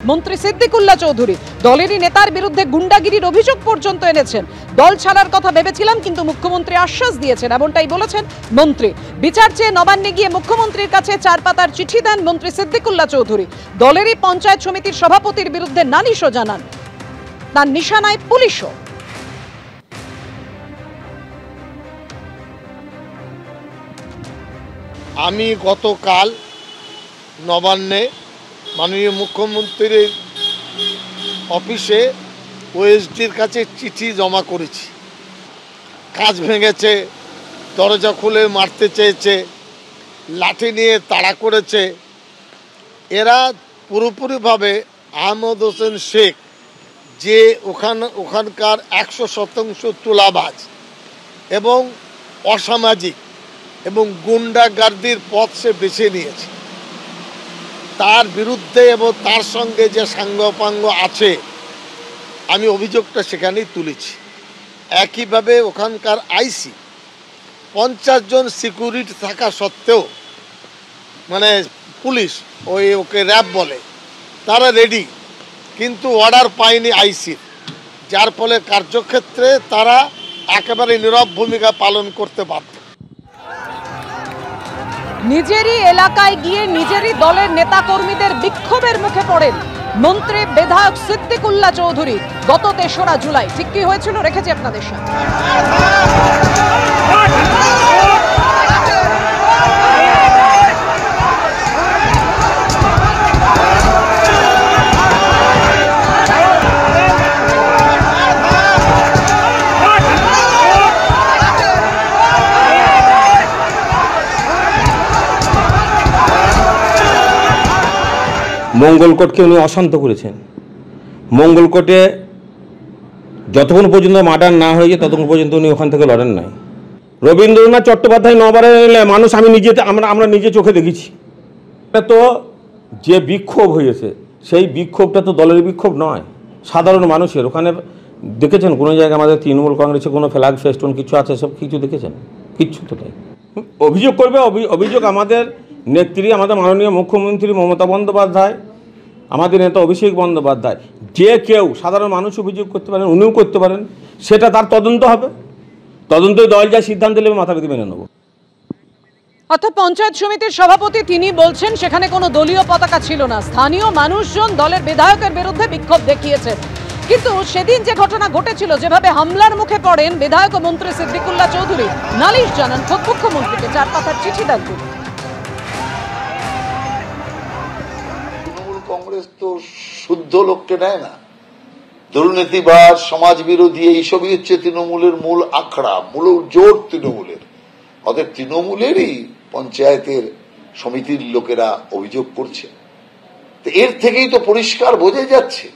মন্ত্রী সিদ্দিকুল্লাহ চৌধুরী দলেরই নেতার বিরুদ্ধে গুন্ডাগিরির অভিযোগ পর্যন্ত এনেছেন। দল ছাড়ার কথা ভেবেছিলাম, কিন্তু মুখ্যমন্ত্রী আশ্বাস দিয়েছেন, এমনটাই বলেছেন মন্ত্রী। বিচার চেয়ে নবান্নে গিয়ে মুখ্যমন্ত্রীর কাছে 4 পাতার চিঠি দেন মন্ত্রী সিদ্দিকুল্লাহ চৌধুরী। দলেরই পঞ্চায়েত সমিতির সভাপতির বিরুদ্ধে নালিশও জানান। তার নিশানায় পুলিশও। আমি গতকাল নবান্নে মাননীয় মুখ্যমন্ত্রীর অফিসে ওএসডির কাছে চিঠি জমা করেছি। কাঁচ ভেঙেছে, দরজা খুলে মারতে চেয়েছে, লাঠি নিয়ে তাড়া করেছে। এরা পুরোপুরিভাবে আহমদ হোসেন শেখ যে ওখানকার 100% তোলাবাজ এবং অসামাজিক এবং গুন্ডাগার্দির পথ সে বেছে নিয়েছে, তার বিরুদ্ধে এবং তার সঙ্গে যে সাঙ্গপাঙ্গ আছে, আমি অভিযোগটা সেখানেই তুলেছি। একইভাবে ওখানকার আইসি 50 জন সিকিউরিটি থাকা সত্ত্বেও, মানে পুলিশ ওকে র্যাব বলে, তারা রেডি, কিন্তু অর্ডার পায়নি আইসির, যার ফলে কার্যক্ষেত্রে তারা একেবারে নীরব ভূমিকা পালন করতে বাধ্য। নিজেরই এলাকায় গিয়ে নিজেরই দলের নেতাকর্মীদের বিক্ষোভের মুখে পড়েন মন্ত্রী বিধায়ক সিদ্দিকুল্লাহ চৌধুরী। গত 3রা জুলাই ঠিক কি হয়েছিল রেখেছি আপনাদের সাথে। মঙ্গলকোটকে উনি অশান্ত করেছেন। মঙ্গলকোটে যতক্ষণ পর্যন্ত মার্ডার না হয়েছে ততক্ষণ পর্যন্ত উনি ওখান থেকে লড়েন নাই। রবীন্দ্রনাথ চট্টোপাধ্যায় নবারে এলে মানুষ আমরা নিজে চোখে দেখেছি। এটা তো যে বিক্ষোভ হয়েছে, সেই বিক্ষোভটা তো দলের বিক্ষোভ নয়, সাধারণ মানুষের। ওখানে দেখেছেন কোনো জায়গায় আমাদের তৃণমূল কংগ্রেসে কোনো ফ্ল্যাগ ফেস্টুন কিছু আছে? সব কিছু দেখেছেন? কিচ্ছু তো তাই। অভিযোগ করবে, অভিযোগ আমাদের নেত্রী, আমাদের মাননীয় মুখ্যমন্ত্রী মমতা বন্দ্যোপাধ্যায়, আমাদের নেতা অভিষেক বন্দ্যোপাধ্যায়, যে কেউ সাধারণ মানুষ অভিযোগ করতে পারেন, উনিও করতে পারেন। সেটা তার তদন্ত হবে, তদন্তই দল যা সিদ্ধান্ত নেবে মাথা পেতে মেনে নেব। অর্থাৎ পঞ্চায়েত সমিতির সভাপতি তিনি বলছেন সেখানে কোনো দলীয় পতাকা ছিল না, স্থানীয় মানুষজন দলের বিধায়কের বিরুদ্ধে বিক্ষোভ দেখিয়েছেন। কিন্তু সেদিন যে ঘটনা ঘটেছিল, যেভাবে হামলার মুখে পড়েন বিধায়ক ও মন্ত্রী সিদ্দিকুল্লাহ চৌধুরী, নালিশ জানান খোদ মুখ্যমন্ত্রীকে, 4 পাতার চিঠি দেন। কংগ্রেস তো শুদ্ধ লোককে নেয় না, দুর্নীতিবাদ, সমাজ বিরোধী, এইসবই হচ্ছে তৃণমূলের মূল আখড়া, মূল জোর তৃণমূলের। অতএব তৃণমূলেরই পঞ্চায়েতের সমিতির লোকেরা অভিযোগ করছে। এর থেকেই তো পরিষ্কার বোঝা যাচ্ছে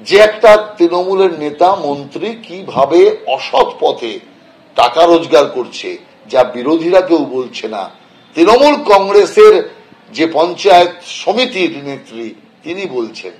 যে একটা তৃণমূলের নেতা মন্ত্রী কিভাবে অসৎ পথে টাকা রোজগার করছে, যা বিরোধীরা কেউ বলছে না। তৃণমূল কংগ্রেসের যে পঞ্চায়েত সমিতির নেত্রী তিনি বলছেন।